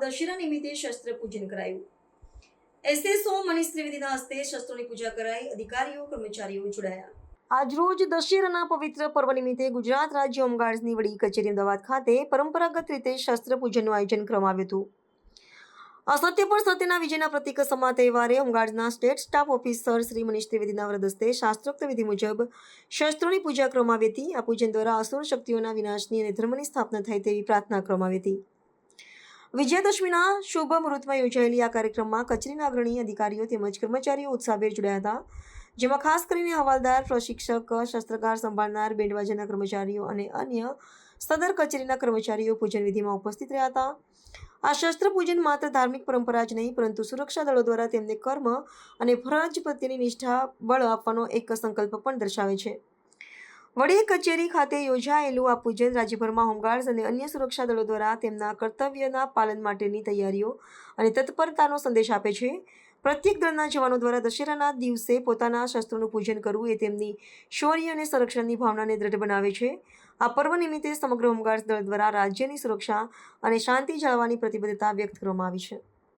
દશેરા નિમિત્તે શસ્ત્ર પૂજન કરાયું। એસએસઓ મનીષ ત્રિવેદીના હસ્તે શસ્ત્રોની પૂજા કરાઈ। અધિકારીઓ કર્મચારીઓ જોડાયા। આજરોજ દશેરાના પવિત્ર પર્વ નિમિત્તે ગુજરાત રાજ્ય હોમગાર્ડ્સની વડી કચેરી અમદાવાદ ખાતે પરંપરાગત રીતે શસ્ત્ર પૂજનનું આયોજન કરવામાં આવ્યું હતું। असत्य पर सत्यना विजयना प्रतीक समा तहेवारे होमगार्ड्सना state staff officer Shri Manish त्रिवेदीना वरदस्ते शास्त्रोक्त विधि मुजब शस्त्रोनी पूजा करवामां આવી હતી। આ પૂજન દ્વારા અસુર શક્તિઓના વિનાશની અને ધર્મની સ્થાપના થાય તેવી પ્રાર્થના કરવામાં આવી હતી। વિજયાદશમીના શુભ મુહૂર્તમાં યોજાયેલી આ કાર્યક્રમમાં કચેરીના અગ્રણી અધિકારીઓ તેમજ કર્મચારીઓ ઉત્સાહભેર જોડાયા હતા, જેમાં ખાસ કરીને હવાલદાર, પ્રશિક્ષક, શસ્ત્રકાર સંભાળનાર, બેન્ડવાજાના કર્મચારીઓ અને અન્ય સદર કચેરીના કર્મચારીઓ પૂજન વિધિમાં ઉપસ્થિત રહ્યા હતા। આ શસ્ત્ર પૂજન માત્ર ધાર્મિક પરંપરા જ નહીં, પરંતુ સુરક્ષા દળો દ્વારા તેમને કર્મ અને ફરજ પ્રત્યેની નિષ્ઠા બળ આપવાનો એક સંકલ્પ પણ દર્શાવે છે। વડી કચેરી ખાતે યોજાયેલું આ પૂજન રાજ્યભરમાં હોમગાર્ડ્સ અને અન્ય સુરક્ષા દળો દ્વારા તેમના કર્તવ્યના પાલન માટેની તૈયારીઓ અને તત્પરતાનો સંદેશ આપે છે। પ્રત્યેક દળના જવાનો દ્વારા દશેરાના દિવસે પોતાના શસ્ત્રોનું પૂજન કરવું એ તેમની શૌર્ય અને સંરક્ષણની ભાવનાને દૃઢ બનાવે છે। આ પર્વ નિમિત્તે સમગ્ર હોમગાર્ડ્સ દળ દ્વારા રાજ્યની સુરક્ષા અને શાંતિ જાળવવાની પ્રતિબદ્ધતા વ્યક્ત કરવામાં આવી છે।